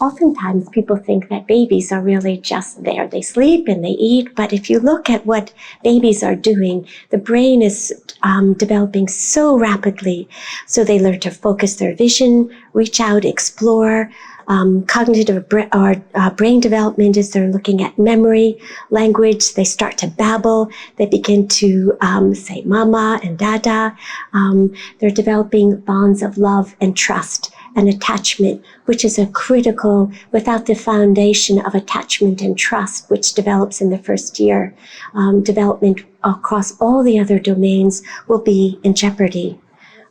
oftentimes people think that babies are really just there. They sleep and they eat, but if you look at what babies are doing, the brain is developing so rapidly. So they learn to focus their vision, reach out, explore. Cognitive brain development is they're looking at memory, language. They start to babble. They begin to say mama and dada. They're developing bonds of love and trust and attachment, which is a critical, without the foundation of attachment and trust, which develops in the first year, development across all the other domains will be in jeopardy.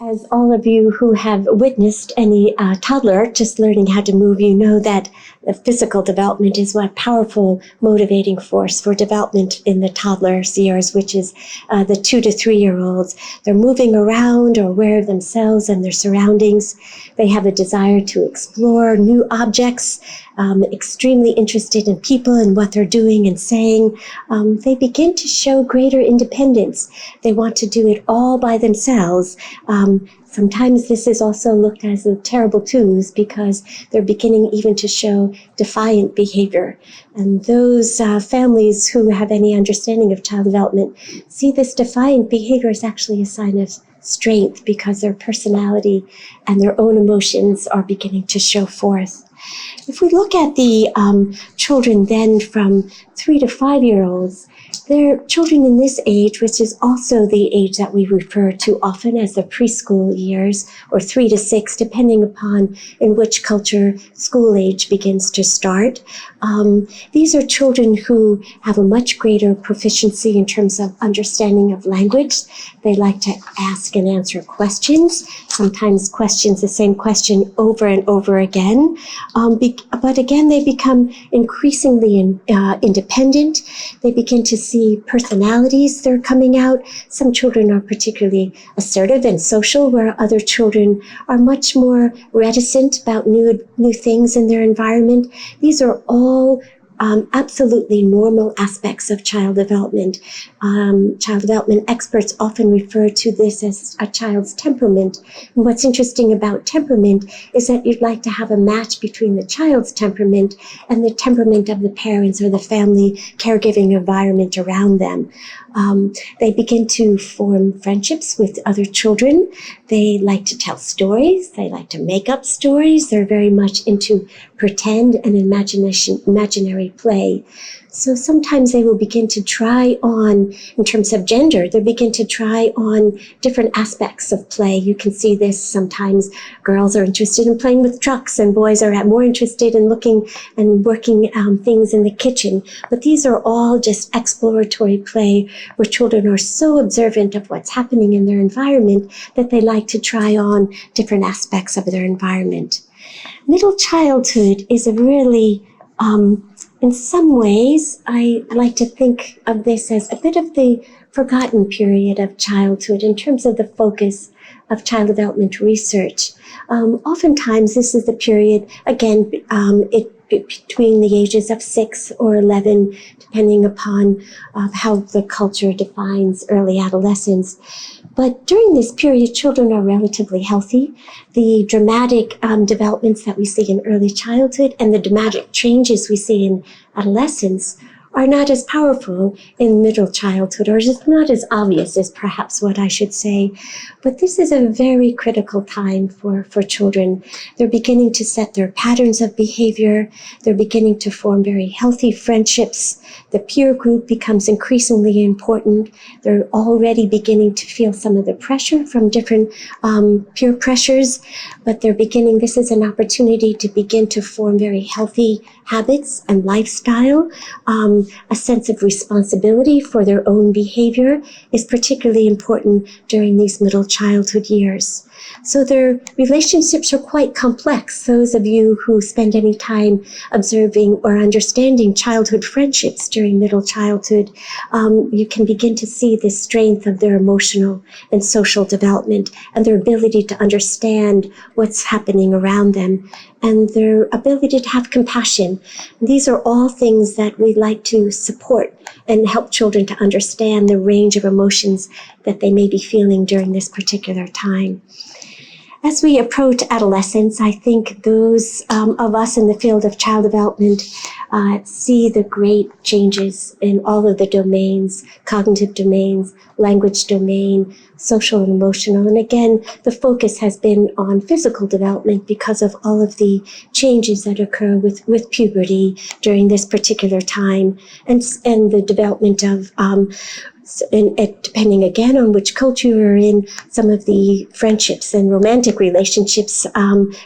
As all of you who have witnessed any toddler just learning how to move, you know that the physical development is a powerful motivating force for development in the toddler's years, which is the 2 to 3 year olds. They're moving around or aware of themselves and their surroundings. They have a desire to explore new objects, extremely interested in people and what they're doing and saying. They begin to show greater independence. They want to do it all by themselves. Sometimes this is also looked at as a terrible twos because they're beginning even to show defiant behavior. And those families who have any understanding of child development see this defiant behavior as actually a sign of strength because their personality and their own emotions are beginning to show forth. If we look at the children then from 3 to 5 year olds, they're children in this age, which is also the age that we refer to often as the preschool years, or 3 to 6, depending upon in which culture school age begins to start. These are children who have a much greater proficiency in terms of understanding of language. They like to ask and answer questions, sometimes questions, the same question over and over again. But again, they become increasingly independent. They begin to see personalities that are coming out. Some children are particularly assertive and social, where other children are much more reticent about new things in their environment. These are all absolutely normal aspects of child development. Child development experts often refer to this as a child's temperament. And what's interesting about temperament is that you'd like to have a match between the child's temperament and the temperament of the parents or the family caregiving environment around them. They begin to form friendships with other children. They like to tell stories. They like to make up stories. They're very much into pretend and imaginary play. So sometimes they will begin to try on, in terms of gender, they begin to try on different aspects of play. You can see this sometimes. Girls are interested in playing with trucks and boys are more interested in looking and working things in the kitchen. But these are all just exploratory play where children are so observant of what's happening in their environment that they like to try on different aspects of their environment. Middle childhood is a really in some ways, I like to think of this as a bit of the forgotten period of childhood in terms of the focus of child development research. Oftentimes, this is the period, again, between the ages of 6 or 11, depending upon how the culture defines early adolescence. But during this period, children are relatively healthy. The dramatic developments that we see in early childhood and the dramatic changes we see in adolescence are not as powerful in middle childhood, or just not as obvious as perhaps what I should say. But this is a very critical time for children. They're beginning to set their patterns of behavior. They're beginning to form very healthy friendships. The peer group becomes increasingly important. They're already beginning to feel some of the pressure from different peer pressures, but this is an opportunity to begin to form very healthy habits and lifestyle. A sense of responsibility for their own behavior is particularly important during these middle childhood years. So their relationships are quite complex. Those of you who spend any time observing or understanding childhood friendships during middle childhood, you can begin to see the strength of their emotional and social development and their ability to understand what's happening around them and their ability to have compassion. These are all things that we like to support and help children to understand the range of emotions that they may be feeling during this particular time. As we approach adolescence, I think those of us in the field of child development see the great changes in all of the domains, cognitive domains, language domain, social and emotional. And again, the focus has been on physical development because of all of the changes that occur with puberty during this particular time, and the development of depending again on which culture you're in, some of the friendships and romantic relationships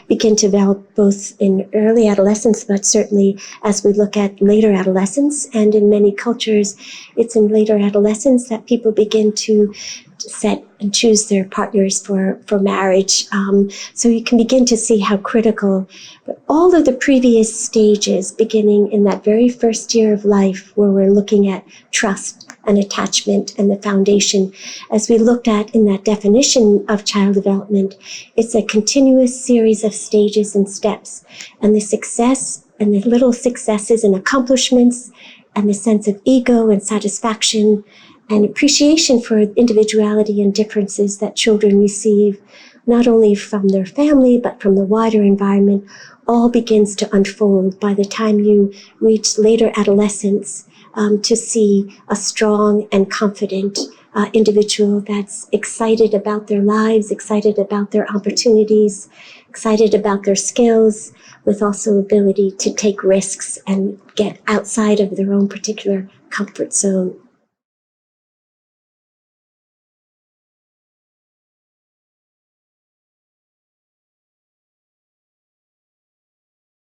begin to develop both in early adolescence, but certainly as we look at later adolescence. And in many cultures, it's in later adolescence that people begin to set and choose their partners for marriage. So you can begin to see how critical, but all of the previous stages, beginning in that very first year of life where we're looking at trust and attachment and the foundation, as we looked at in that definition of child development, it's a continuous series of stages and steps. And the success and the little successes and accomplishments and the sense of ego and satisfaction and appreciation for individuality and differences that children receive, not only from their family, but from the wider environment, all begins to unfold by the time you reach later adolescence, to see a strong and confident individual that's excited about their lives, excited about their opportunities, excited about their skills, with also ability to take risks and get outside of their own particular comfort zone.